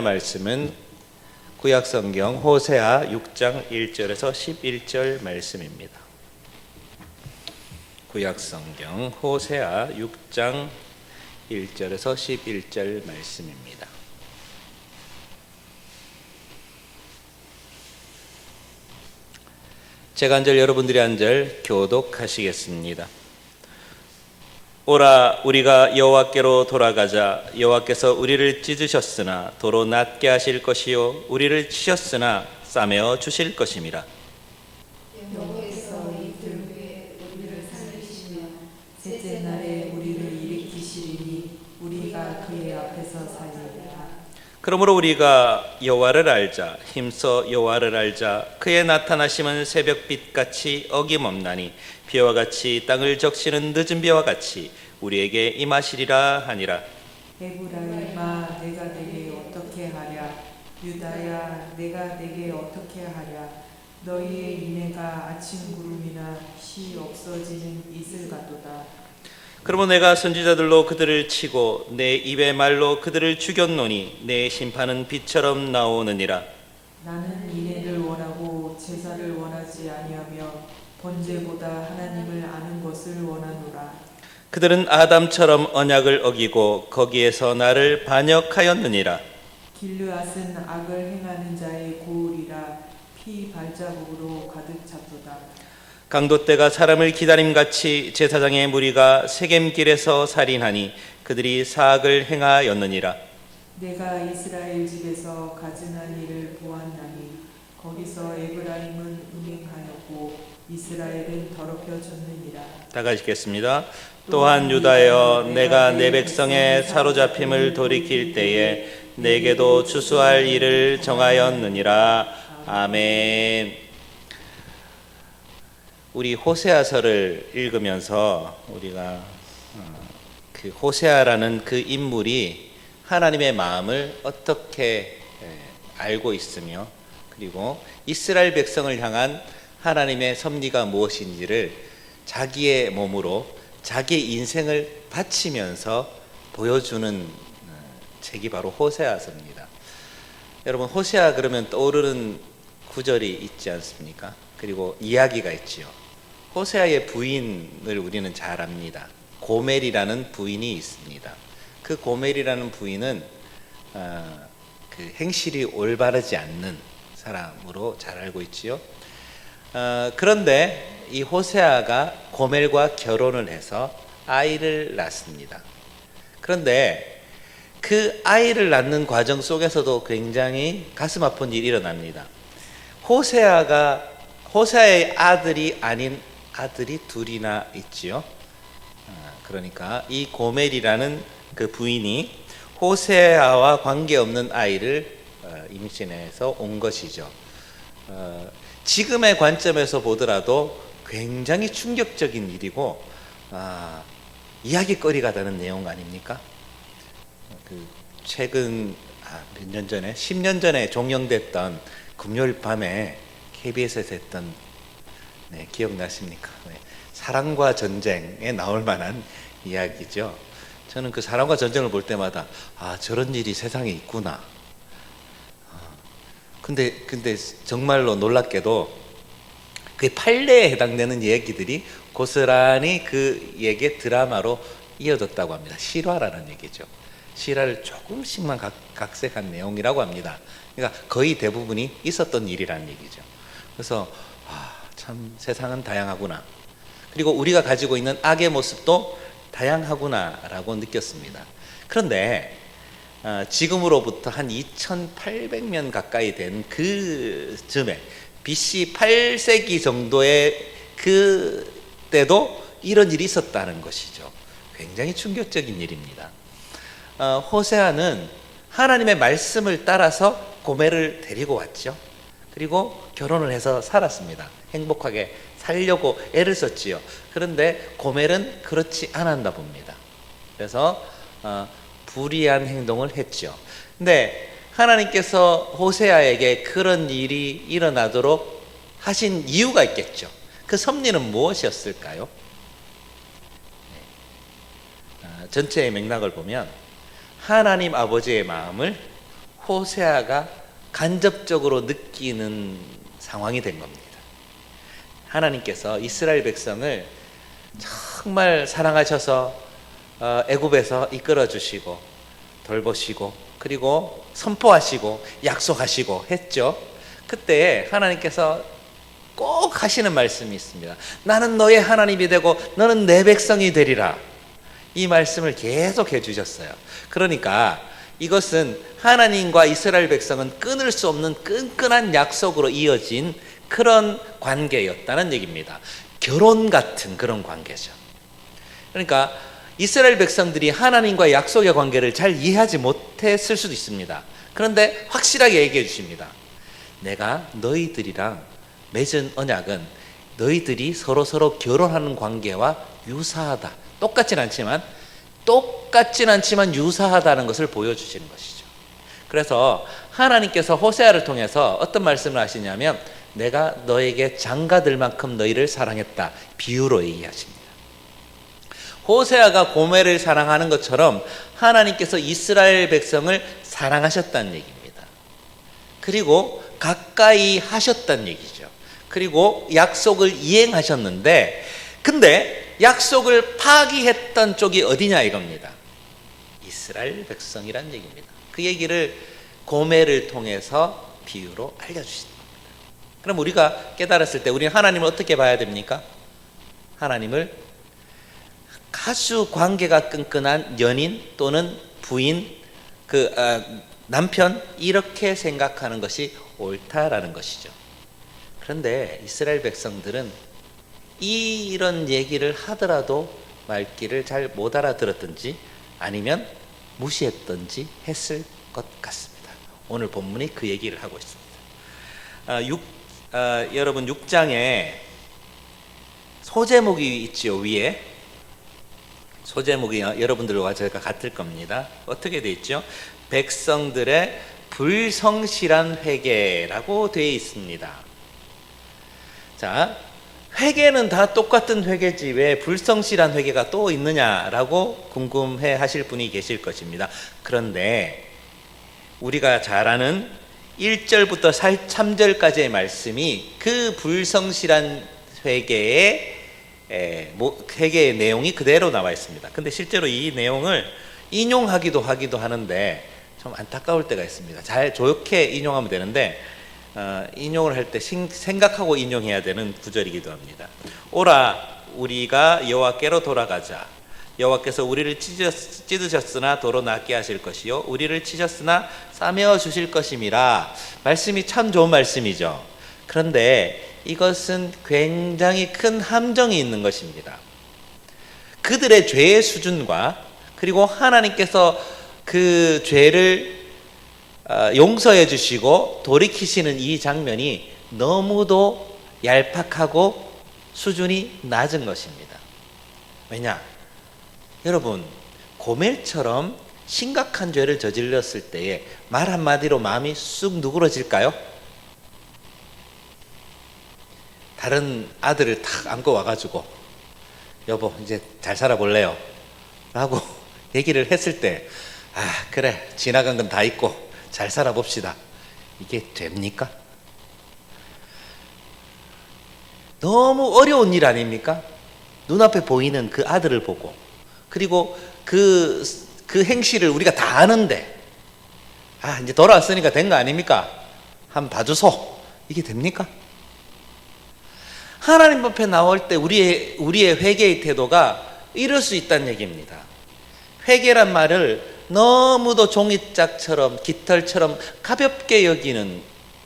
말씀은 구약성경 호세아 6장 1절에서 11절 말씀입니다. 구약성경 호세아 6장 1절에서 11절 말씀입니다. 제가 한 절 여러분들이 한 절 교독하시겠습니다. 오라 우리가 여호와께로 돌아가자. 여호와께서 우리를 찢으셨으나 도로 낫게 하실 것이요 우리를 치셨으나 싸매어 주실 것임이라. 여호와께서 이틀 후에 우리를 살리시며 셋째 날에 우리를 일으키시리니 우리가 그의 앞에서 살리리라. 그러므로 우리가 여호와를 알자. 힘써 여호와를 알자. 그의 나타나심은 새벽빛같이 어김없나니 비와 같이 땅을 적시는 늦은 비와 같이 우리에게 임하시리라 하니라. 에브라임아 내가 내게 어떻게 하랴. 유다야 내가 내게 어떻게 하랴. 너희의 인애가 아침 구름이나 시 없어지는 이슬 같도다. 그러므로 내가 선지자들로 그들을 치고 내 입의 말로 그들을 죽였노니 내 심판은 빛처럼 나오느니라. 나는 인애를 원하고 제사를 원하지 아니하며 번제보다 하나님을 아는 것을 원하노라. 그들은 아담처럼 언약을 어기고 거기에서 나를 반역하였느니라. 길르앗은 악을 행하는 자의 고울이라. 피 발자국으로 가득 찼도다. 강도떼가 사람을 기다림같이 제사장의 무리가 세겜길에서 살인하니 그들이 사악을 행하였느니라. 내가 이스라엘 집에서 가증한 일을 보았나니 거기서 에브라임은 음행하였고 이스라엘은 더럽혀졌느니라. 다 같이 읽겠습니다. 또한 유다여 내가 내 백성의 사로잡힘을 돌이킬 때에 내게도 추수할 일을 정하였느니라. 아멘. 우리 호세아서를 읽으면서 우리가 그 호세아라는 그 인물이 하나님의 마음을 어떻게 알고 있으며 그리고 이스라엘 백성을 향한 하나님의 섭리가 무엇인지를 자기의 몸으로 자기의 인생을 바치면서 보여주는 책이 바로 호세아서입니다. 여러분 호세아 그러면 떠오르는 구절이 있지 않습니까? 그리고 이야기가 있지요. 호세아의 부인을 우리는 잘 압니다. 고멜이라는 부인이 있습니다. 그 고멜이라는 부인은 그 행실이 올바르지 않는 사람으로 잘 알고 있지요. 그런데 이 호세아가 고멜과 결혼을 해서 아이를 낳습니다. 그런데 그 아이를 낳는 과정 속에서도 굉장히 가슴 아픈 일이 일어납니다. 호세아의 아들이 아닌 아들이 둘이나 있지요. 그러니까 이 고멜이라는 그 부인이 호세아와 관계없는 아이를 임신해서 온 것이죠. 지금의 관점에서 보더라도 굉장히 충격적인 일이고 이야기거리가 되는 내용 아닙니까? 그 최근 몇 년 전에 10년 전에 종영됐던 금요일 밤에 KBS에서 했던 기억나십니까? 사랑과 전쟁에 나올 만한 이야기죠. 저는 그 사랑과 전쟁을 볼 때마다 저런 일이 세상에 있구나. 근데 정말로 놀랍게도 그 판례에 해당되는 얘기들이 고스란히 그 얘기의 드라마로 이어졌다고 합니다. 실화라는 얘기죠. 실화를 조금씩만 각색한 내용이라고 합니다. 그러니까 거의 대부분이 있었던 일이라는 얘기죠. 그래서 참 세상은 다양하구나. 그리고 우리가 가지고 있는 악의 모습도 다양하구나라고 느꼈습니다. 그런데 지금으로부터 한 2800년 가까이 된 그 즈음에 BC 8세기 정도의 그때도 이런 일이 있었다는 것이죠. 굉장히 충격적인 일입니다. 호세아는 하나님의 말씀을 따라서 고멜을 데리고 왔죠. 그리고 결혼을 해서 살았습니다. 행복하게 살려고 애를 썼지요. 그런데 고멜은 그렇지 않았나 봅니다. 그래서 불의한 행동을 했죠. 근데 하나님께서 호세아에게 그런 일이 일어나도록 하신 이유가 있겠죠. 그 섭리는 무엇이었을까요? 전체의 맥락을 보면 하나님 아버지의 마음을 호세아가 간접적으로 느끼는 상황이 된 겁니다. 하나님께서 이스라엘 백성을 정말 사랑하셔서 애굽에서 이끌어 주시고 돌보시고 그리고 선포하시고 약속하시고 했죠. 그때 하나님께서 꼭 하시는 말씀이 있습니다. 나는 너의 하나님이 되고 너는 내 백성이 되리라. 이 말씀을 계속 해주셨어요. 그러니까 이것은 하나님과 이스라엘 백성은 끊을 수 없는 끈끈한 약속으로 이어진 그런 관계였다는 얘기입니다. 결혼 같은 그런 관계죠. 그러니까 이스라엘 백성들이 하나님과의 약속의 관계를 잘 이해하지 못했을 수도 있습니다. 그런데 확실하게 얘기해 주십니다. 내가 너희들이랑 맺은 언약은 너희들이 서로 결혼하는 관계와 유사하다. 똑같진 않지만 유사하다는 것을 보여주시는 것이죠. 그래서 하나님께서 호세아를 통해서 어떤 말씀을 하시냐면 내가 너에게 장가들 만큼 너희를 사랑했다. 비유로 얘기하십니다. 호세아가 고멜을 사랑하는 것처럼 하나님께서 이스라엘 백성을 사랑하셨다는 얘기입니다. 그리고 가까이 하셨다는 얘기죠. 그리고 약속을 이행하셨는데 근데 약속을 파기했던 쪽이 어디냐 이겁니다. 이스라엘 백성이란 얘기입니다. 그 얘기를 고멜을 통해서 비유로 알려주신 겁니다. 그럼 우리가 깨달았을 때 우리는 하나님을 어떻게 봐야 됩니까? 하나님을 아주 관계가 끈끈한 연인 또는 부인, 남편 이렇게 생각하는 것이 옳다라는 것이죠. 그런데 이스라엘 백성들은 이런 얘기를 하더라도 말귀를 잘 못 알아들었든지 아니면 무시했든지 했을 것 같습니다. 오늘 본문이 그 얘기를 하고 있습니다. 여러분 6장에 소제목이 있죠. 위에 소제목이 여러분들과 제가 같을 겁니다. 어떻게 되어 있죠? 백성들의 불성실한 회개라고 되어 있습니다. 자, 회개는 다 똑같은 회개지 왜 불성실한 회개가 또 있느냐라고 궁금해 하실 분이 계실 것입니다. 그런데 우리가 잘 아는 1절부터 3절까지의 말씀이 그 불성실한 회개의 내용이 그대로 나와 있습니다. 근데 실제로 이 내용을 인용하기도 하는데 좀 안타까울 때가 있습니다. 잘 좋게 인용하면 되는데 인용을 할 때 생각하고 인용해야 되는 구절이기도 합니다. 오라 우리가 여호와께로 돌아가자. 여호와께서 우리를 찢으셨으나 도로 낫게 하실 것이요 우리를 치셨으나 싸매어 주실 것임이라. 말씀이 참 좋은 말씀이죠. 그런데 이것은 굉장히 큰 함정이 있는 것입니다. 그들의 죄의 수준과 그리고 하나님께서 그 죄를 용서해 주시고 돌이키시는 이 장면이 너무도 얄팍하고 수준이 낮은 것입니다. 왜냐? 여러분 고멜처럼 심각한 죄를 저질렀을 때에 말 한마디로 마음이 쑥 누그러질까요? 다른 아들을 탁 안고 와가지고 여보 이제 잘 살아볼래요? 라고 얘기를 했을 때 그래 지나간 건 다 잊고 잘 살아봅시다. 이게 됩니까? 너무 어려운 일 아닙니까? 눈앞에 보이는 그 아들을 보고 그리고 그 행실을 우리가 다 아는데 이제 돌아왔으니까 된 거 아닙니까? 한번 봐주소. 이게 됩니까? 하나님 앞에 나올 때 우리의 회개의 태도가 이럴 수 있다는 얘기입니다. 회개란 말을 너무도 종이짝처럼 깃털처럼 가볍게 여기는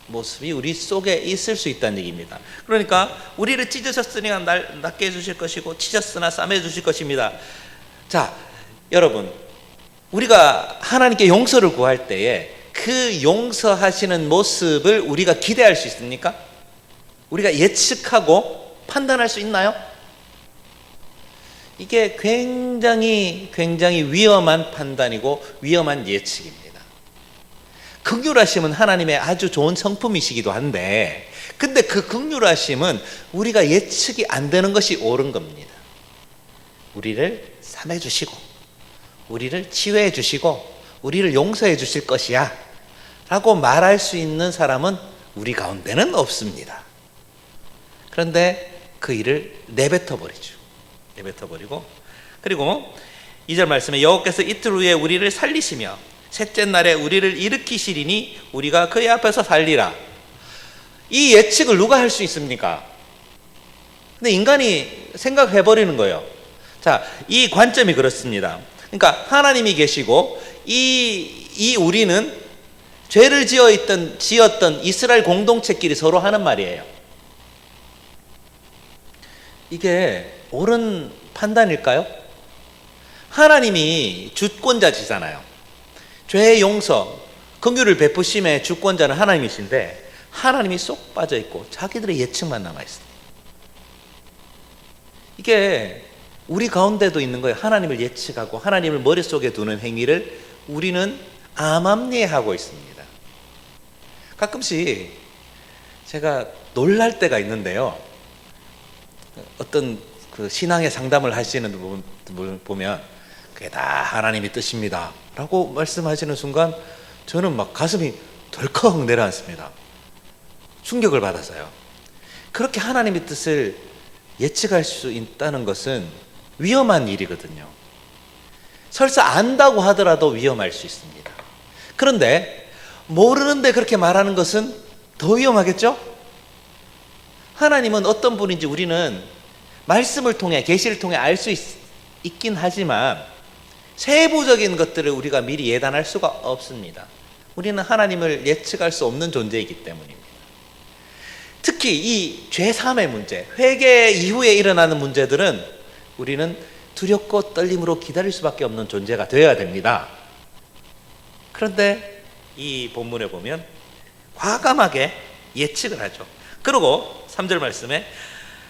모습이 우리 속에 있을 수 있다는 얘기입니다. 그러니까 우리를 찢으셨으니까 낫게 해주실 것이고 치셨으나 싸매 주실 것입니다. 자, 여러분 우리가 하나님께 용서를 구할 때에 그 용서하시는 모습을 우리가 기대할 수 있습니까? 우리가 예측하고 판단할 수 있나요? 이게 굉장히 위험한 판단이고 위험한 예측입니다. 긍휼하심은 하나님의 아주 좋은 성품이시기도 한데 근데 그 긍휼하심은 우리가 예측이 안 되는 것이 옳은 겁니다. 우리를 삼해 주시고 우리를 치유해 주시고 우리를 용서해 주실 것이야 라고 말할 수 있는 사람은 우리 가운데는 없습니다. 그런데 그 일을 내뱉어 버리죠. 내뱉어 버리고, 그리고 2절 말씀에 여호와께서 이틀 후에 우리를 살리시며 셋째 날에 우리를 일으키시리니 우리가 그의 앞에서 살리라. 이 예측을 누가 할 수 있습니까? 근데 인간이 생각해 버리는 거예요. 자, 이 관점이 그렇습니다. 그러니까 하나님이 계시고 이 우리는 죄를 지었던 이스라엘 공동체끼리 서로 하는 말이에요. 이게 옳은 판단일까요? 하나님이 주권자시잖아요. 죄의 용서, 긍휼을 베푸심의 주권자는 하나님이신데 하나님이 쏙 빠져 있고 자기들의 예측만 남아 있습니다. 이게 우리 가운데도 있는 거예요. 하나님을 예측하고 하나님을 머릿속에 두는 행위를 우리는 암암리하고 있습니다. 가끔씩 제가 놀랄 때가 있는데요. 어떤 그 신앙의 상담을 하시는 분 보면 그게 다 하나님의 뜻입니다 라고 말씀하시는 순간 저는 막 가슴이 덜컥 내려앉습니다. 충격을 받아서요. 그렇게 하나님의 뜻을 예측할 수 있다는 것은 위험한 일이거든요. 설사 안다고 하더라도 위험할 수 있습니다. 그런데 모르는데 그렇게 말하는 것은 더 위험하겠죠? 하나님은 어떤 분인지 우리는 말씀을 통해, 계시를 통해 알 수 있긴 하지만 세부적인 것들을 우리가 미리 예단할 수가 없습니다. 우리는 하나님을 예측할 수 없는 존재이기 때문입니다. 특히 이 죄사함의 문제, 회개 이후에 일어나는 문제들은 우리는 두렵고 떨림으로 기다릴 수밖에 없는 존재가 되어야 됩니다. 그런데 이 본문에 보면 과감하게 예측을 하죠. 그리고 3절 말씀에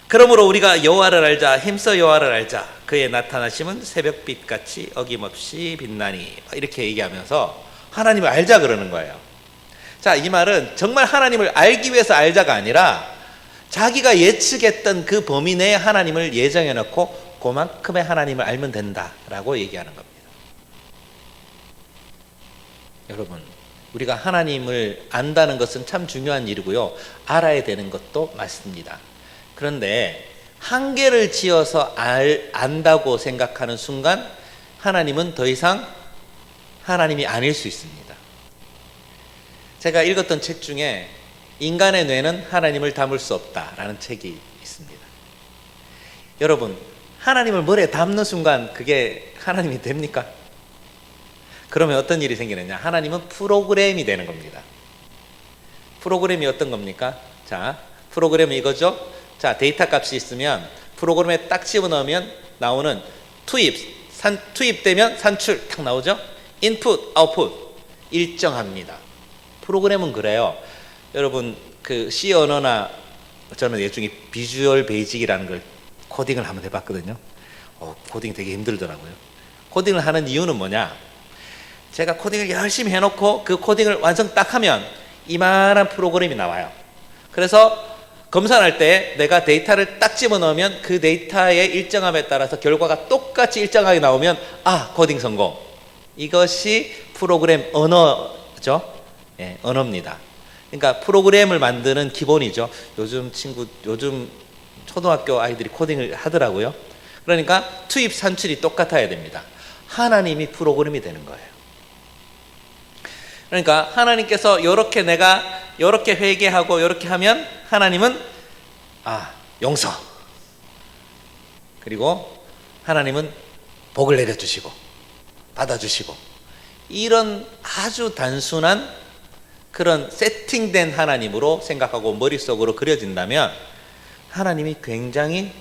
그러므로 우리가 여호와를 알자, 힘써 여호와를 알자, 그의 나타나심은 새벽빛같이 어김없이 빛나니, 이렇게 얘기하면서 하나님을 알자 그러는 거예요. 자, 이 말은 정말 하나님을 알기 위해서 알자가 아니라 자기가 예측했던 그 범위 내에 하나님을 예정해 놓고 그만큼의 하나님을 알면 된다라고 얘기하는 겁니다. 여러분, 우리가 하나님을 안다는 것은 참 중요한 일이고요. 알아야 되는 것도 맞습니다. 그런데 한계를 지어서 안다고 생각하는 순간 하나님은 더 이상 하나님이 아닐 수 있습니다. 제가 읽었던 책 중에 인간의 뇌는 하나님을 담을 수 없다라는 책이 있습니다. 여러분, 하나님을 머리에 담는 순간 그게 하나님이 됩니까? 그러면 어떤 일이 생기느냐? 하나님은 프로그램이 되는 겁니다. 프로그램이 어떤 겁니까? 자, 프로그램이 이거죠? 자, 데이터 값이 있으면 프로그램에 딱 집어넣으면 나오는 투입되면 산출 딱 나오죠? 인풋, 아웃풋 일정합니다. 프로그램은 그래요. 여러분, 그 C 언어나 저는 예중에 비주얼 베이직이라는 걸 코딩을 한번 해봤거든요. 코딩 되게 힘들더라고요. 코딩을 하는 이유는 뭐냐? 제가 코딩을 열심히 해놓고 그 코딩을 완성 딱 하면 이만한 프로그램이 나와요. 그래서 검사할 때 내가 데이터를 딱 집어넣으면 그 데이터의 일정함에 따라서 결과가 똑같이 일정하게 나오면 코딩 성공. 이것이 프로그램 언어죠. 예, 언어입니다. 그러니까 프로그램을 만드는 기본이죠. 요즘 초등학교 아이들이 코딩을 하더라고요. 그러니까 투입 산출이 똑같아야 됩니다. 하나님이 프로그램이 되는 거예요. 그러니까 하나님께서 내가 이렇게 회개하고 이렇게 하면 하나님은 용서, 그리고 하나님은 복을 내려주시고 받아주시고, 이런 아주 단순한 그런 세팅된 하나님으로 생각하고 머릿속으로 그려진다면 하나님이 굉장히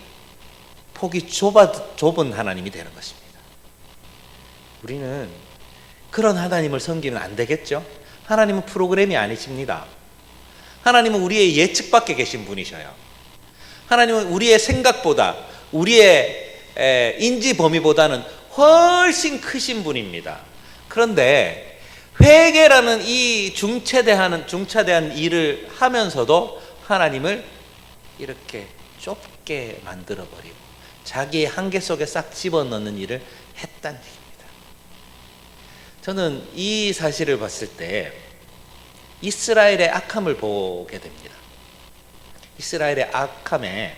폭이 좁은 하나님이 되는 것입니다. 우리는 그런 하나님을 섬기면 안 되겠죠? 하나님은 프로그램이 아니십니다. 하나님은 우리의 예측 밖에 계신 분이셔요. 하나님은 우리의 생각보다, 우리의 인지 범위보다는 훨씬 크신 분입니다. 그런데 회개라는 이 중차대한 일을 하면서도 하나님을 이렇게 좁게 만들어버리고 자기의 한계 속에 싹 집어넣는 일을 했다는 얘기입니다. 저는 이 사실을 봤을 때 이스라엘의 악함을 보게 됩니다. 이스라엘의 악함에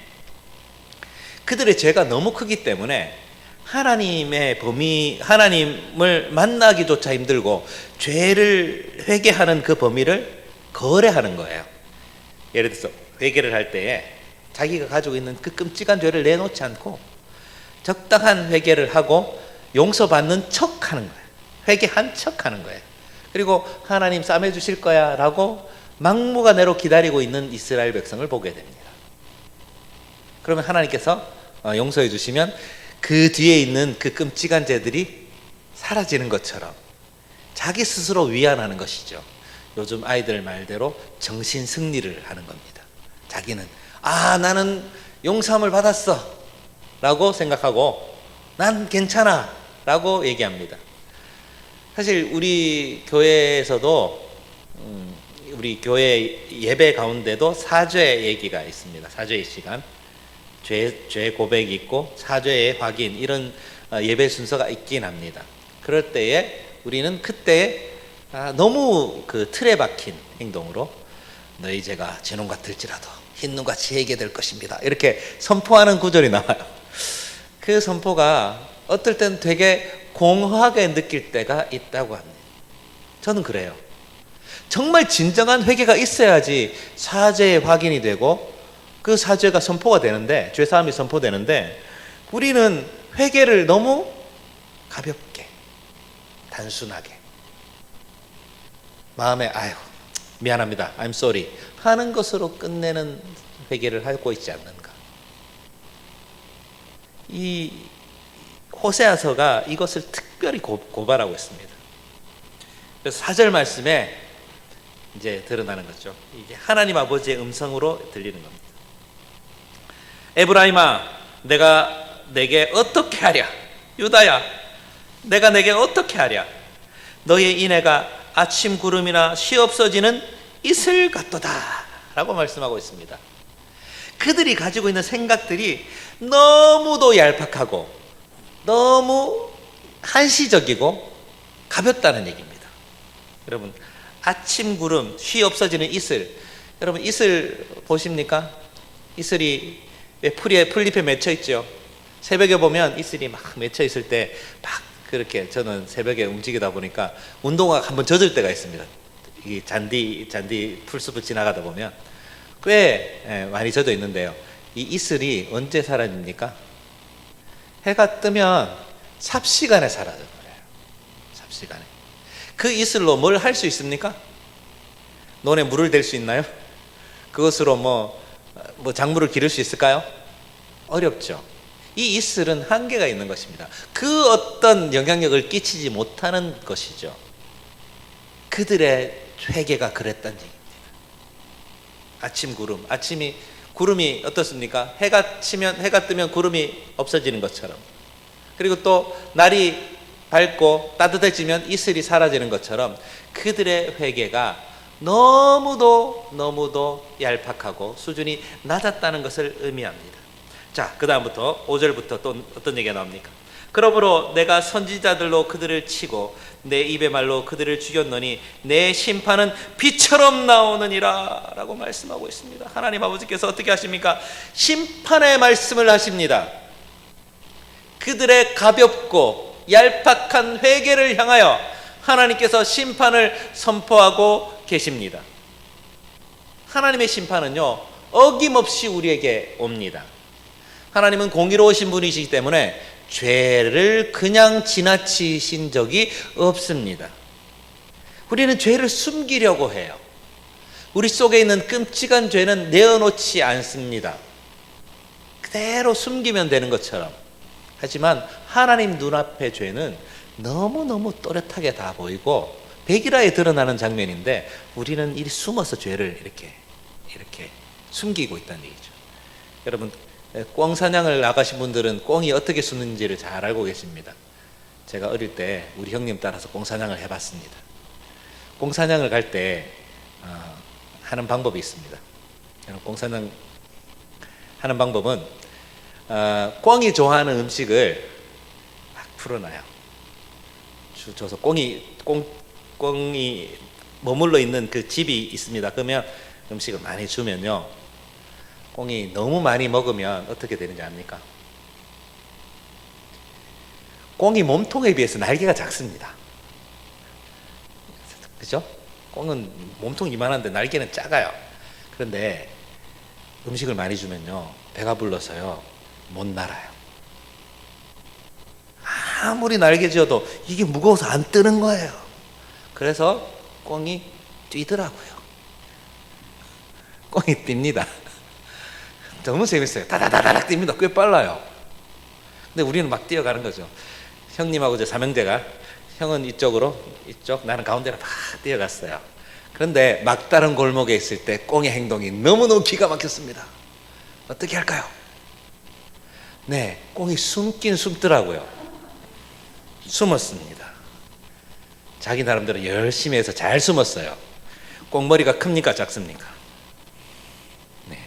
그들의 죄가 너무 크기 때문에 하나님의 범위, 하나님을 만나기조차 힘들고 죄를 회개하는 그 범위를 거래하는 거예요. 예를 들어서 회개를 할 때에 자기가 가지고 있는 그 끔찍한 죄를 내놓지 않고 적당한 회개를 하고 용서받는 척하는 거예요. 회개한 척하는 거예요. 그리고 하나님 싸매 주실 거야 라고 막무가내로 기다리고 있는 이스라엘 백성을 보게 됩니다. 그러면 하나님께서 용서해 주시면 그 뒤에 있는 그 끔찍한 죄들이 사라지는 것처럼 자기 스스로 위안하는 것이죠. 요즘 아이들 말대로 정신 승리를 하는 겁니다. 자기는 나는 용서함을 받았어 라고 생각하고 난 괜찮아 라고 얘기합니다. 사실 우리 교회에서도 우리 교회 예배 가운데도 사죄 얘기가 있습니다. 사죄의 시간, 죄 고백이 있고 사죄의 확인, 이런 예배 순서가 있긴 합니다. 그럴 때에 우리는 그때 너무 그 틀에 박힌 행동으로 너희 죄가 진홍 같을지라도 흰 눈같이 회개될 것입니다 이렇게 선포하는 구절이 나와요. 그 선포가 어떨 땐 되게 공허하게 느낄 때가 있다고 합니다. 저는 그래요. 정말 진정한 회개가 있어야지 사죄의 확인이 되고 그 사죄가 선포가 되는데, 죄사함이 선포되는데, 우리는 회개를 너무 가볍게, 단순하게 마음에 미안합니다, I'm sorry 하는 것으로 끝내는 회개를 하고 있지 않는가. 이 호세아서가 이것을 특별히 고발하고 있습니다. 그래서 4절 말씀에 이제 드러나는 거죠. 이게 하나님 아버지의 음성으로 들리는 겁니다. 에브라임아, 내가 내게 어떻게 하랴? 유다야, 내가 내게 어떻게 하랴? 너의 인애가 아침 구름이나 쉬 없어지는 이슬 같도다 라고 말씀하고 있습니다. 그들이 가지고 있는 생각들이 너무도 얄팍하고 너무 한시적이고 가볍다는 얘기입니다. 여러분, 아침 구름, 쉬 없어지는 이슬, 여러분 이슬 보십니까? 이슬이 왜 풀잎에 맺혀 있죠? 새벽에 보면 이슬이 막 맺혀 있을 때 막 그렇게, 저는 새벽에 움직이다 보니까 운동화가 한번 젖을 때가 있습니다. 이 잔디 풀숲을 지나가다 보면 꽤 많이 젖어 있는데요. 이 이슬이 언제 사라집니까? 해가 뜨면 삽시간에 사라져버려요. 삽시간에. 그 이슬로 뭘 할 수 있습니까? 논에 물을 댈 수 있나요? 그것으로 뭐 작물을 기를 수 있을까요? 어렵죠. 이 이슬은 한계가 있는 것입니다. 그 어떤 영향력을 끼치지 못하는 것이죠. 그들의 회개가 그랬다는 얘기입니다. 아침 구름, 구름이 어떻습니까? 해가 뜨면 구름이 없어지는 것처럼, 그리고 또 날이 밝고 따뜻해지면 이슬이 사라지는 것처럼 그들의 회개가 너무도 얄팍하고 수준이 낮았다는 것을 의미합니다. 자, 그 다음부터 5절부터 또 어떤 얘기가 나옵니까? 그러므로 내가 선지자들로 그들을 치고 내 입의 말로 그들을 죽였노니 내 심판은 비처럼 나오느니라 라고 말씀하고 있습니다. 하나님 아버지께서 어떻게 하십니까? 심판의 말씀을 하십니다. 그들의 가볍고 얄팍한 회개를 향하여 하나님께서 심판을 선포하고 계십니다. 하나님의 심판은요, 어김없이 우리에게 옵니다. 하나님은 공의로우신 분이시기 때문에 죄를 그냥 지나치신 적이 없습니다. 우리는 죄를 숨기려고 해요. 우리 속에 있는 끔찍한 죄는 내어놓지 않습니다. 그대로 숨기면 되는 것처럼. 하지만 하나님 눈앞의 죄는 너무너무 또렷하게 다 보이고 백일화에 드러나는 장면인데 우리는 이 숨어서 죄를 이렇게 숨기고 있다는 얘기죠. 여러분, 꿩 사냥을 나가신 분들은 꿩이 어떻게 숨는지를 잘 알고 계십니다. 제가 어릴 때 우리 형님 따라서 꿩 사냥을 해봤습니다. 꿩 사냥을 갈 때 하는 방법이 있습니다. 꿩 사냥 하는 방법은 꿩이 좋아하는 음식을 막 풀어놔요. 줘서 꿩이 머물러 있는 그 집이 있습니다. 그러면 음식을 많이 주면요, 꽁이 너무 많이 먹으면 어떻게 되는지 압니까? 꽁이 몸통에 비해서 날개가 작습니다. 그죠? 꽁은 몸통이 이만한데 날개는 작아요. 그런데 음식을 많이 주면요, 배가 불러서요 못 날아요. 아무리 날개 지어도 이게 무거워서 안 뜨는 거예요. 그래서 꽁이 뛰더라고요. 꽁이 뜁니다. 너무 재밌어요. 다다다닥 뜁니다. 꽤 빨라요. 근데 우리는 막 뛰어가는 거죠. 형님하고 저 삼형제가, 형은 이쪽으로, 이쪽, 나는 가운데로 막 뛰어갔어요. 그런데 막다른 골목에 있을 때 꽁의 행동이 너무너무 기가 막혔습니다. 어떻게 할까요? 네, 꽁이 숨긴 숨더라고요. 숨었습니다. 자기 나름대로 열심히 해서 잘 숨었어요. 꽁머리가 큽니까 작습니까? 네,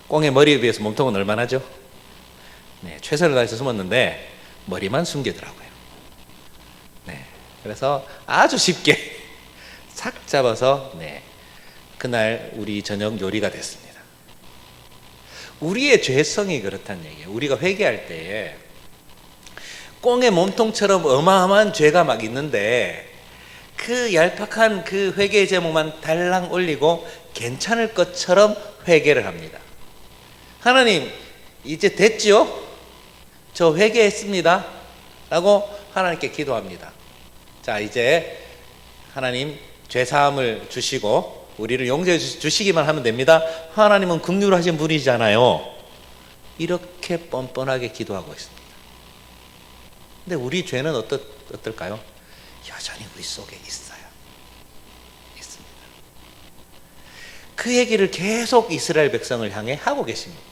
꽁의 머리에 비해서 몸통은 얼마나죠? 네, 최선을 다해서 숨었는데 머리만 숨기더라고요. 네, 그래서 아주 쉽게 싹 잡아서, 네, 그날 우리 저녁 요리가 됐습니다. 우리의 죄성이 그렇다는 얘기예요. 우리가 회개할 때에 꽁의 몸통처럼 어마어마한 죄가 막 있는데 그 얄팍한 그 회개의 제목만 달랑 올리고 괜찮을 것처럼 회개를 합니다. 하나님, 이제 됐지요? 저 회개했습니다 라고 하나님께 기도합니다. 자, 이제 하나님 죄사함을 주시고 우리를 용서해 주시기만 하면 됩니다. 하나님은 긍휼하신 분이잖아요. 이렇게 뻔뻔하게 기도하고 있습니다. 근데 우리 죄는 어떨까요? 여전히 우리 속에 있어요. 있습니다. 그 얘기를 계속 이스라엘 백성을 향해 하고 계십니다.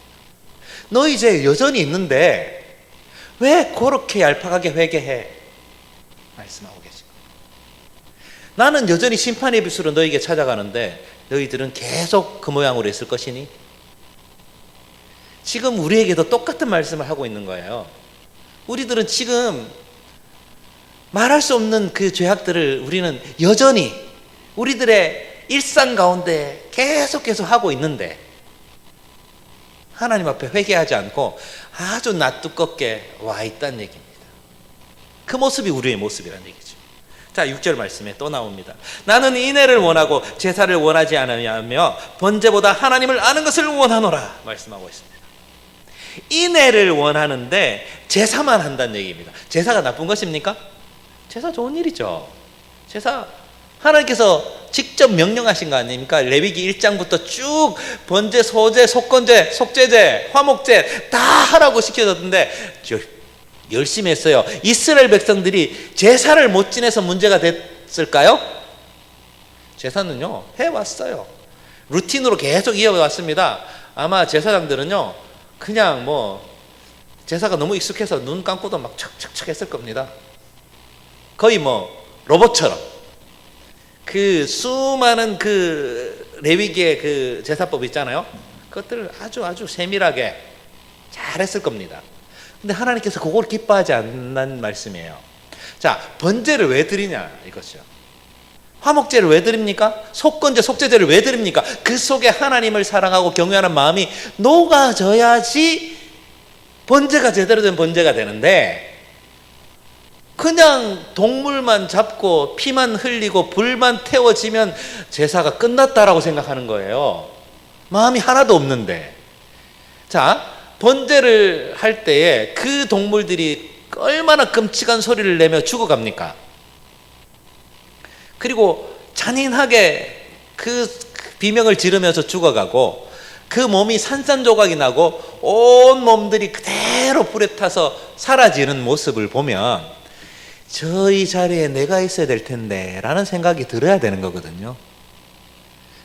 너희 죄 여전히 있는데 왜 그렇게 얄팍하게 회개해? 말씀하고 계십니다. 나는 여전히 심판의 빛으로 너희에게 찾아가는데 너희들은 계속 그 모양으로 있을 것이니? 지금 우리에게도 똑같은 말씀을 하고 있는 거예요. 우리들은 지금 말할 수 없는 그 죄악들을 우리는 여전히 우리들의 일상 가운데 계속 하고 있는데 하나님 앞에 회개하지 않고 아주 낯두껍게 와 있다는 얘기입니다. 그 모습이 우리의 모습이라는 얘기죠. 자, 6절 말씀에 또 나옵니다. 나는 인애를 원하고 제사를 원하지 않으며 번제보다 하나님을 아는 것을 원하노라 말씀하고 있습니다. 인애를 원하는데 제사만 한다는 얘기입니다. 제사가 나쁜 것입니까? 제사 좋은 일이죠. 제사 하나님께서 직접 명령하신 거 아닙니까? 레위기 1장부터 쭉 번제, 소제, 속건제, 속죄제, 화목제 다 하라고 시켜줬는데 열심히 했어요. 이스라엘 백성들이 제사를 못 지내서 문제가 됐을까요? 제사는요 해왔어요. 루틴으로 계속 이어왔습니다. 아마 제사장들은요 그냥 제사가 너무 익숙해서 눈 감고도 막 척척척 했을 겁니다. 거의 로봇처럼 그 수많은 그 레위기의 그 제사법 있잖아요. 그것들을 아주 세밀하게 잘 했을 겁니다. 근데 하나님께서 그걸 기뻐하지 않는 말씀이에요. 자, 번제를 왜 드리냐 이것이요. 화목제를 왜 드립니까? 속건제, 속죄제를 왜 드립니까? 그 속에 하나님을 사랑하고 경외하는 마음이 녹아져야지 번제가 제대로 된 번제가 되는데 그냥 동물만 잡고 피만 흘리고 불만 태워지면 제사가 끝났다라고 생각하는 거예요. 마음이 하나도 없는데. 자, 번제를 할 때에 그 동물들이 얼마나 끔찍한 소리를 내며 죽어갑니까? 그리고 잔인하게 그 비명을 지르면서 죽어가고 그 몸이 산산조각이 나고 온 몸들이 그대로 불에 타서 사라지는 모습을 보면 저 이 자리에 내가 있어야 될 텐데 라는 생각이 들어야 되는 거거든요.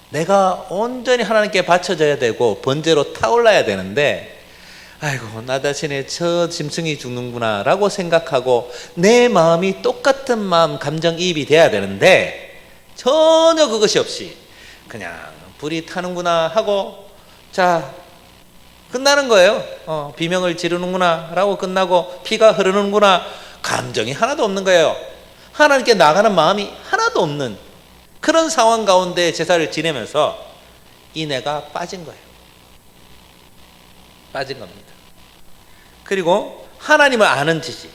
내가 온전히 하나님께 바쳐져야 되고 번제로 타올라야 되는데 아이고 나 자신의 저 짐승이 죽는구나 라고 생각하고 내 마음이 똑같은 마음 감정이입이 돼야 되는데 전혀 그것이 없이 그냥 불이 타는구나 하고 자 끝나는 거예요. 비명을 지르는구나 라고 끝나고 피가 흐르는구나 감정이 하나도 없는 거예요. 하나님께 나가는 마음이 하나도 없는 그런 상황 가운데 제사를 지내면서 인애가 빠진 거예요. 빠진 겁니다. 그리고 하나님을 아는 지식,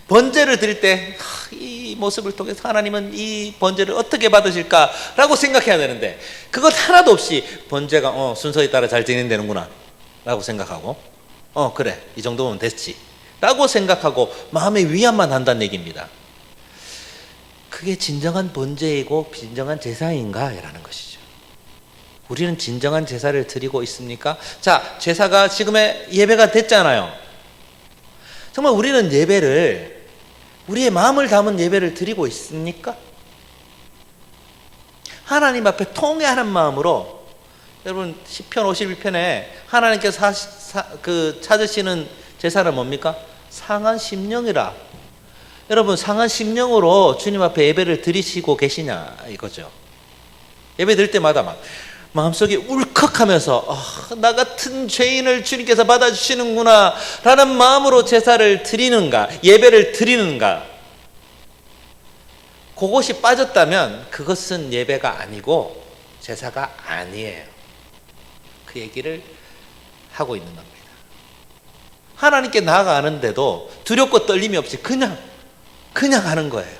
번제를 드릴 때 이 모습을 통해서 하나님은 이 번제를 어떻게 받으실까라고 생각해야 되는데 그것 하나도 없이 번제가 순서에 따라 잘 진행되는구나 라고 생각하고 그래 이 정도면 됐지 라고 생각하고 마음의 위안만 한다는 얘기입니다. 그게 진정한 번제이고 진정한 제사인가? 라는 것이죠. 우리는 진정한 제사를 드리고 있습니까? 자, 제사가 지금의 예배가 됐잖아요. 정말 우리는 예배를 우리의 마음을 담은 예배를 드리고 있습니까? 하나님 앞에 통회하는 마음으로 여러분 시편 51편에 하나님께서 찾으시는 제사는 뭡니까? 상한 심령이라. 여러분 상한 심령으로 주님 앞에 예배를 드리시고 계시냐 이거죠. 예배 드릴 때마다 막 마음속에 울컥하면서 나 같은 죄인을 주님께서 받아주시는구나 라는 마음으로 제사를 드리는가, 예배를 드리는가. 그것이 빠졌다면 그것은 예배가 아니고 제사가 아니에요. 그 얘기를 하고 있는 겁니다. 하나님께 나아가는데도 두렵고 떨림이 없이 그냥 하는 거예요.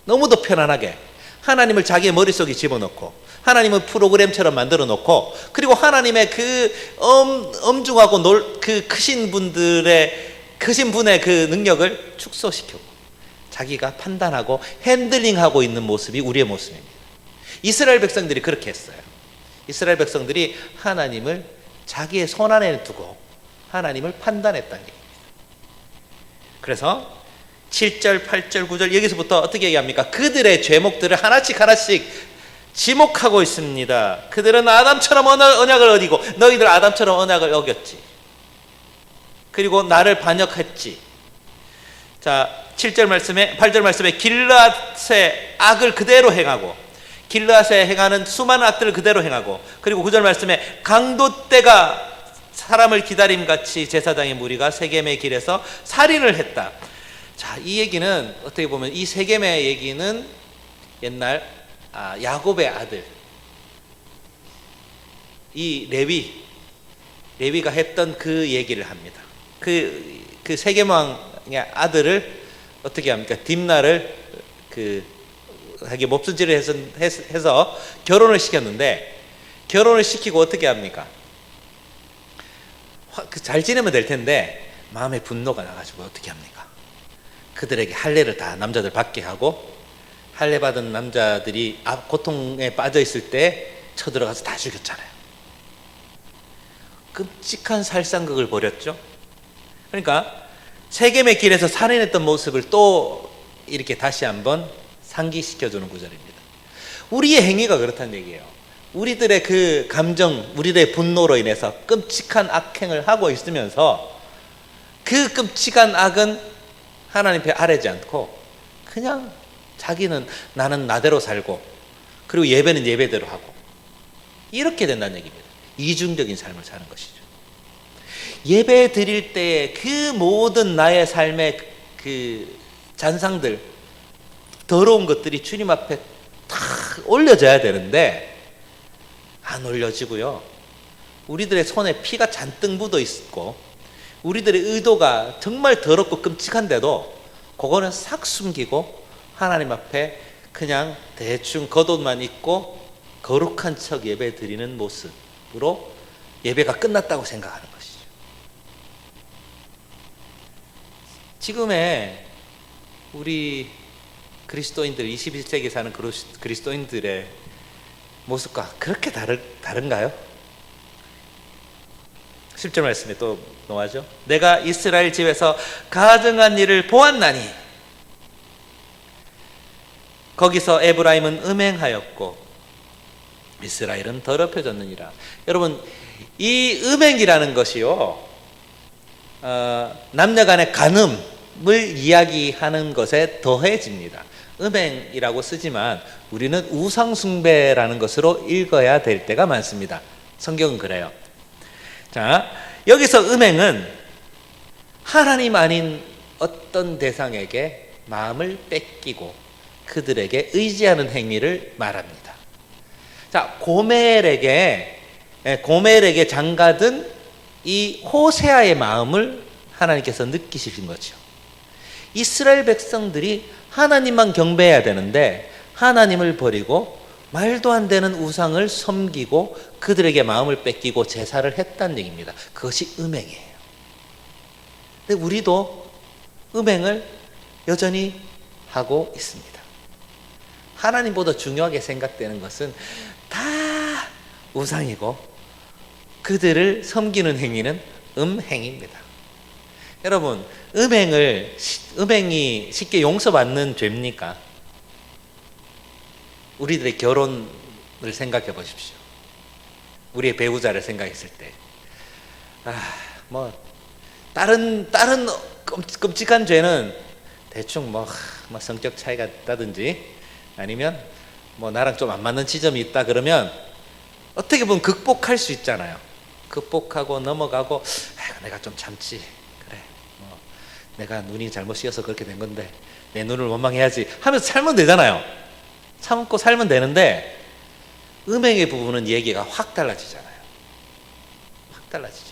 너무도 편안하게 하나님을 자기의 머릿속에 집어넣고 하나님을 프로그램처럼 만들어 놓고 그리고 하나님의 그 엄중하고 그 크신 분의 그 능력을 축소시키고 자기가 판단하고 핸들링하고 있는 모습이 우리의 모습입니다. 이스라엘 백성들이 그렇게 했어요. 이스라엘 백성들이 하나님을 자기의 손안에 두고 하나님을 판단했다는 얘기입니다. 그래서 7절, 8절, 9절 여기서부터 어떻게 얘기합니까? 그들의 죄목들을 하나씩 지목하고 있습니다. 그들은 아담처럼 언약을 어기고 너희들 아담처럼 언약을 어겼지. 그리고 나를 반역했지. 자, 7절 말씀에 8절 말씀에 길르앗의 악을 그대로 행하고 길르앗에 행하는 수많은 악들을 그대로 행하고 그리고 9절 말씀에 강도 떼가 사람을 기다림같이 제사장의 무리가 세겜의 길에서 살인을 했다. 자, 이 얘기는 어떻게 보면 이 세겜의 얘기는 옛날 야곱의 아들 이 레위가 했던 그 얘기를 합니다. 그 세겜 왕의 아들을 어떻게 합니까? 딥나를 하게 몹쓸질을 해서 결혼을 시켰는데 결혼을 시키고 어떻게 합니까? 잘 지내면 될 텐데 마음에 분노가 나가지고 어떻게 합니까? 그들에게 할례를 다 남자들 받게 하고 할례 받은 남자들이 고통에 빠져 있을 때 쳐들어가서 다 죽였잖아요. 끔찍한 살상극을 벌였죠. 그러니까 세겜의 길에서 살인했던 모습을 또 이렇게 다시 한번 상기시켜주는 구절입니다. 우리의 행위가 그렇다는 얘기예요. 우리들의 그 감정, 우리들의 분노로 인해서 끔찍한 악행을 하고 있으면서 그 끔찍한 악은 하나님 앞에 아뢰지 않고 그냥 자기는 나는 나대로 살고 그리고 예배는 예배대로 하고 이렇게 된다는 얘기입니다. 이중적인 삶을 사는 것이죠. 예배 드릴 때의 그 모든 나의 삶의 그 잔상들, 더러운 것들이 주님 앞에 다 올려져야 되는데 안 올려지고요. 우리들의 손에 피가 잔뜩 묻어 있고 우리들의 의도가 정말 더럽고 끔찍한데도 그거는 싹 숨기고 하나님 앞에 그냥 대충 겉옷만 입고 거룩한 척 예배 드리는 모습으로 예배가 끝났다고 생각하는 것이죠. 지금의 우리 그리스도인들, 21세기에 사는 그리스도인들의 모습과 그렇게 다른가요? 10절 말씀에 또 나오죠. 내가 이스라엘 집에서 가증한 일을 보았나니 거기서 에브라임은 음행하였고 이스라엘은 더럽혀졌느니라. 여러분, 이 음행이라는 것이요, 남녀 간의 간음을 이야기하는 것에 더해집니다. 음행이라고 쓰지만 우리는 우상숭배라는 것으로 읽어야 될 때가 많습니다. 성경은 그래요. 자, 여기서 음행은 하나님 아닌 어떤 대상에게 마음을 뺏기고 그들에게 의지하는 행위를 말합니다. 자, 고멜에게 장가든 이 호세아의 마음을 하나님께서 느끼시신 거죠. 이스라엘 백성들이 하나님만 경배해야 되는데 하나님을 버리고 말도 안 되는 우상을 섬기고 그들에게 마음을 뺏기고 제사를 했다는 얘기입니다. 그것이 음행이에요. 근데 우리도 음행을 여전히 하고 있습니다. 하나님보다 중요하게 생각되는 것은 다 우상이고 그들을 섬기는 행위는 음행입니다. 여러분, 음행이 쉽게 용서받는 죄입니까? 우리들의 결혼을 생각해 보십시오. 우리의 배우자를 생각했을 때, 다른 끔찍한 죄는 대충 성격 차이가 있다든지 아니면 나랑 좀 안 맞는 지점이 있다 그러면 어떻게 보면 극복할 수 있잖아요. 극복하고 넘어가고, 내가 좀 참지. 그래, 내가 눈이 잘못 씌어서 그렇게 된 건데 내 눈을 원망해야지 하면서 살면 되잖아요. 참고 살면 되는데 음행의 부분은 얘기가 확 달라지잖아요. 확 달라지죠.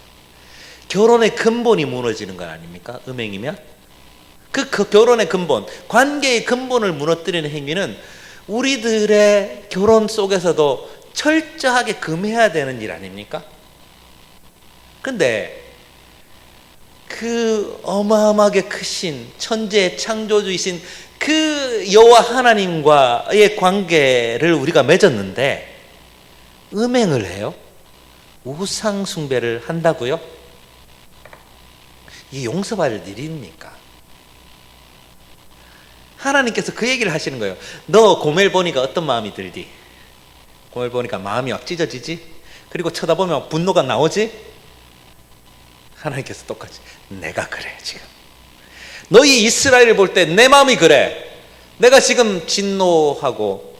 결혼의 근본이 무너지는 건 아닙니까? 음행이면 그 결혼의 근본, 관계의 근본을 무너뜨리는 행위는 우리들의 결혼 속에서도 철저하게 금해야 되는 일 아닙니까? 근데 그 어마어마하게 크신 천지의 창조주이신 그 여호와 하나님과의 관계를 우리가 맺었는데 음행을 해요? 우상 숭배를 한다고요? 이게 용서받을 일입니까? 하나님께서 그 얘기를 하시는 거예요. 너 고멜 보니까 어떤 마음이 들디? 고멜 보니까 마음이 막 찢어지지? 그리고 쳐다보면 분노가 나오지? 하나님께서 똑같이 내가 그래. 지금 너희 이스라엘을 볼 때 내 마음이 그래. 내가 지금 진노하고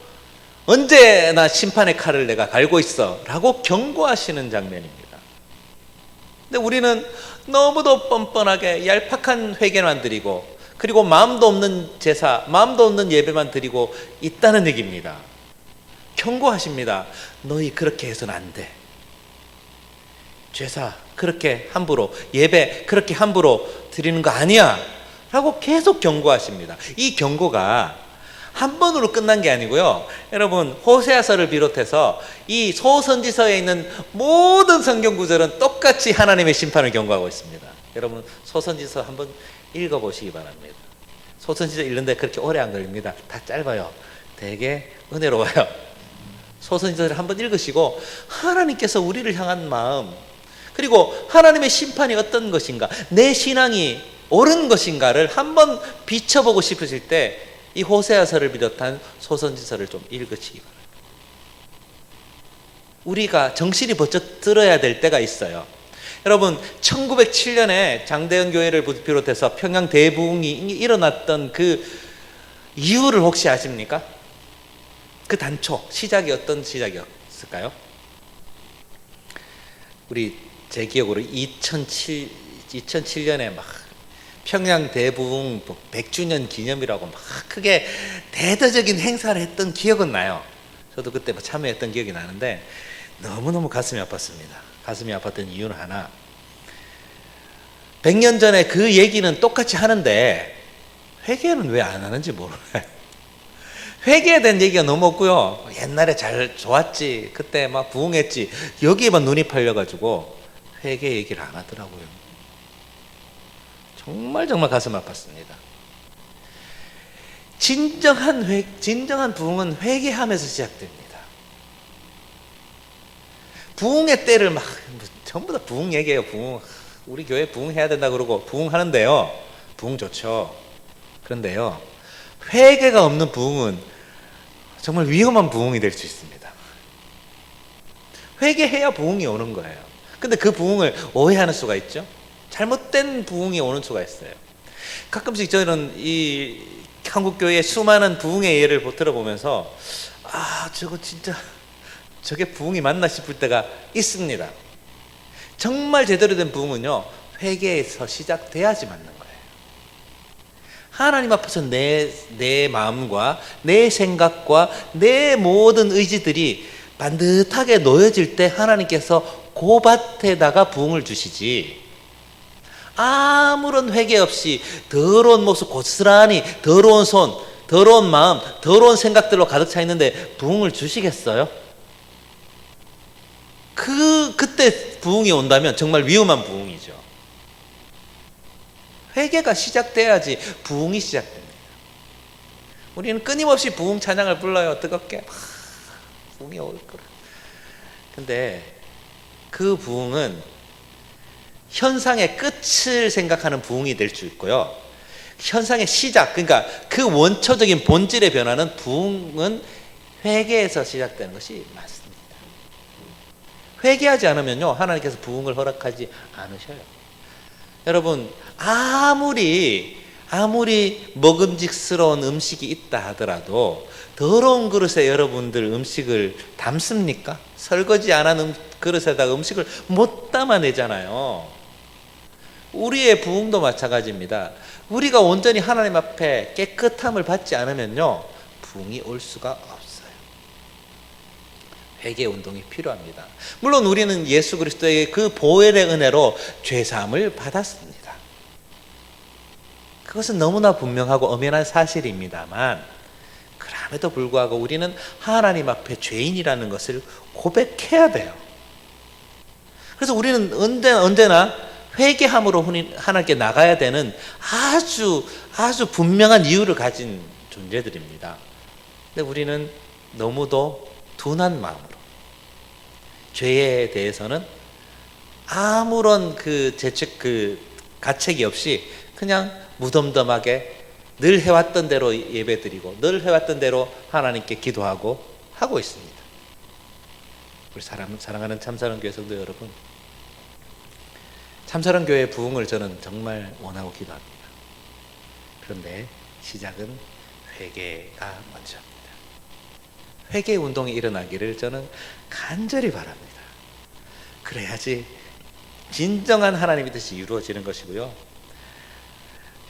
언제나 심판의 칼을 내가 갈고 있어 라고 경고하시는 장면입니다. 근데 우리는 너무도 뻔뻔하게 얄팍한 회개만 드리고 그리고 마음도 없는 제사, 마음도 없는 예배만 드리고 있다는 얘기입니다. 경고하십니다. 너희 그렇게 해서는 안 돼. 제사 그렇게 함부로, 예배 그렇게 함부로 드리는 거 아니야 라고 계속 경고하십니다. 이 경고가 한 번으로 끝난 게 아니고요. 여러분, 호세아서를 비롯해서 이 소선지서에 있는 모든 성경 구절은 똑같이 하나님의 심판을 경고하고 있습니다. 여러분, 소선지서 한번 읽어보시기 바랍니다. 소선지서 읽는데 그렇게 오래 안 걸립니다. 다 짧아요. 되게 은혜로워요. 소선지서를 한번 읽으시고 하나님께서 우리를 향한 마음, 그리고 하나님의 심판이 어떤 것인가, 내 신앙이 옳은 것인가를 한번 비춰보고 싶으실 때 이 호세아서를 비롯한 소선지서를 좀 읽으시기 바랍니다. 우리가 정신이 번쩍 들어야 될 때가 있어요. 여러분, 1907년에 장대현 교회를 비롯해서 평양 대부흥이 일어났던 그 이유를 혹시 아십니까? 그 단초, 시작이 어떤 시작이었을까요? 제 기억으로 2007년에 막 평양 대부흥 100주년 기념이라고 막 크게 대대적인 행사를 했던 기억은 나요. 저도 그때 참여했던 기억이 나는데 너무너무 가슴이 아팠습니다. 가슴이 아팠던 이유는 하나, 100년 전에 그 얘기는 똑같이 하는데 회개는 왜 안 하는지 모르요. 회개에 대한 얘기가 너무 없고요. 옛날에 잘 좋았지, 그때 막 부흥했지, 여기에만 눈이 팔려가지고 회개 얘기를 안 하더라고요. 정말 가슴 아팠습니다. 진정한 부흥은 회개하면서 시작됩니다. 부흥의 때를 막 전부 다 부흥 얘기예요. 부흥, 우리 교회 부흥해야 된다 그러고 부흥하는데요. 부흥 좋죠. 그런데요, 회개가 없는 부흥은 정말 위험한 부흥이 될 수 있습니다. 회개해야 부흥이 오는 거예요. 근데 그 부흥을 오해하는 수가 있죠. 잘못된 부흥이 오는 수가 있어요. 가끔씩 저는 이 한국교회의 수많은 부흥의 예를 들어보면서 저게 부흥이 맞나 싶을 때가 있습니다. 정말 제대로 된 부흥은요, 회개에서 시작돼야지 맞는 거예요. 하나님 앞에서 내 마음과 내 생각과 내 모든 의지들이 반듯하게 놓여질 때 하나님께서 그 밭에다가 부흥을 주시지, 아무런 회개 없이 더러운 모습 고스란히 더러운 손, 더러운 마음, 더러운 생각들로 가득 차 있는데 부흥을 주시겠어요? 그때 부흥이 온다면 정말 위험한 부흥이죠. 회개가 시작돼야지 부흥이 시작됩니다. 우리는 끊임없이 부흥 찬양을 불러요. 뜨겁게 부흥이 올 거라. 근데 그 부흥은 현상의 끝을 생각하는 부흥이 될 수 있고요, 현상의 시작, 그러니까 그 원초적인 본질의 변화는, 부흥은 회개에서 시작되는 것이 맞습니다. 회개하지 않으면요, 하나님께서 부흥을 허락하지 않으셔요. 여러분, 아무리 먹음직스러운 음식이 있다 하더라도 더러운 그릇에 여러분들 음식을 담습니까? 설거지 안 한 그릇에다가 음식을 못 담아내잖아요. 우리의 부흥도 마찬가지입니다. 우리가 온전히 하나님 앞에 깨끗함을 받지 않으면요, 부흥이 올 수가 없어요. 회개 운동이 필요합니다. 물론 우리는 예수 그리스도의 그 보혈의 은혜로 죄사함을 받았습니다. 그것은 너무나 분명하고 엄연한 사실입니다만, 그럼에도 불구하고 우리는 하나님 앞에 죄인이라는 것을 고백해야 돼요. 그래서 우리는 언제나 회개함으로 하나님께 나가야 되는 아주 분명한 이유를 가진 존재들입니다. 근데 우리는 너무도 둔한 마음으로 죄에 대해서는 아무런 가책이 없이 그냥 무덤덤하게 늘 해왔던 대로 예배드리고 늘 해왔던 대로 하나님께 기도하고 하고 있습니다. 우리 사랑하는 참사랑교회 성도 여러분, 참사랑교회의 부흥을 저는 정말 원하고 기도합니다. 그런데 시작은 회개가 먼저입니다. 회개 운동이 일어나기를 저는 간절히 바랍니다. 그래야지 진정한 하나님의 뜻이 이루어지는 것이고요,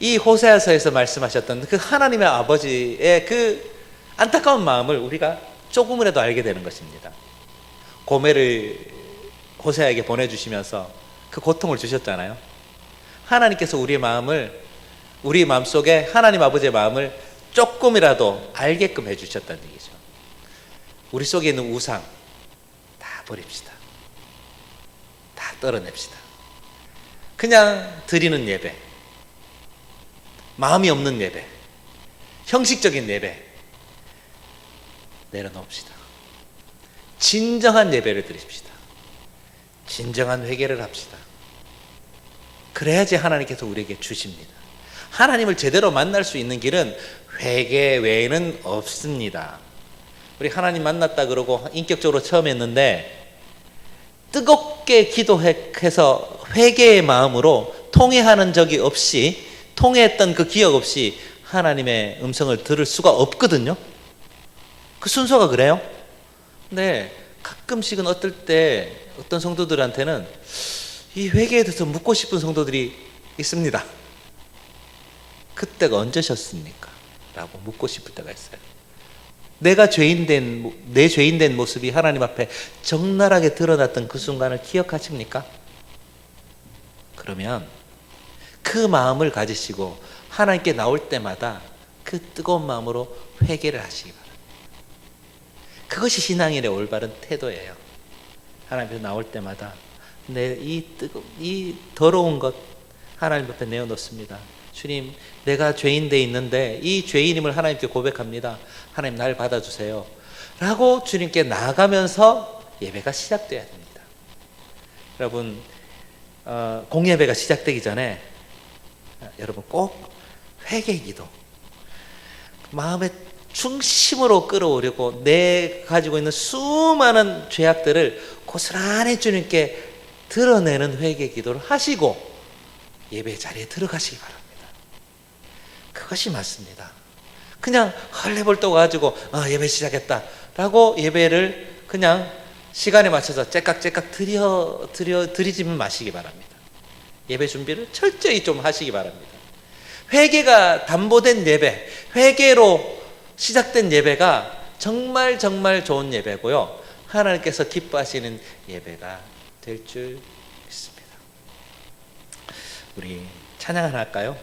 이 호세아서에서 말씀하셨던 그 하나님의 아버지의 그 안타까운 마음을 우리가 조금이라도 알게 되는 것입니다. 고멜을 호세아에게 보내주시면서 그 고통을 주셨잖아요. 하나님께서 우리 마음속에 하나님 아버지의 마음을 조금이라도 알게끔 해주셨다는 얘기죠. 우리 속에 있는 우상 다 버립시다. 다 떨어냅시다. 그냥 드리는 예배, 마음이 없는 예배, 형식적인 예배 내려놓읍시다. 진정한 예배를 드립시다. 진정한 회개를 합시다. 그래야지 하나님께서 우리에게 주십니다. 하나님을 제대로 만날 수 있는 길은 회개 외에는 없습니다. 우리 하나님 만났다 그러고 인격적으로 처음 했는데 뜨겁게 기도해서 회개의 마음으로 통회하는 적이 없이, 통회했던 그 기억 없이 하나님의 음성을 들을 수가 없거든요. 그 순서가 그래요. 근데 가끔씩은 어떤 성도들한테는 이 회개에 대해서 묻고 싶은 성도들이 있습니다. 그때가 언제셨습니까? 라고 묻고 싶을 때가 있어요. 내 죄인된 모습이 하나님 앞에 적나라하게 드러났던 그 순간을 기억하십니까? 그러면 그 마음을 가지시고 하나님께 나올 때마다 그 뜨거운 마음으로 회개를 하시기 바랍니다. 그것이 신앙인의 올바른 태도예요. 하나님 앞에 나올 때마다 이 더러운 것 하나님 앞에 내어놓습니다. 주님, 내가 죄인돼 있는데 이 죄인임을 하나님께 고백합니다. 하나님, 날 받아주세요 라고 주님께 나아가면서 예배가 시작돼야 됩니다. 여러분, 공예배가 시작되기 전에 여러분 꼭 회개기도, 마음의 중심으로 끌어오려고 내 가지고 있는 수많은 죄악들을 고스란히 주님께 드러내는 회개기도를 하시고 예배 자리에 들어가시기 바랍니다. 그것이 맞습니다. 그냥 헐레벌떡 가지고 예배 시작했다 라고 예배를 그냥 시간에 맞춰서 째깍째깍 드리지만 마시기 바랍니다. 예배 준비를 철저히 좀 하시기 바랍니다. 회개가 담보된 예배, 회개로 시작된 예배가 정말 정말 좋은 예배고요. 하나님께서 기뻐하시는 예배가 될 줄 믿습니다. 우리 찬양 하나 할까요?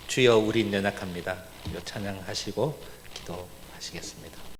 주여 우린 연약합니다. 이 찬양 하시고 기도하시겠습니다.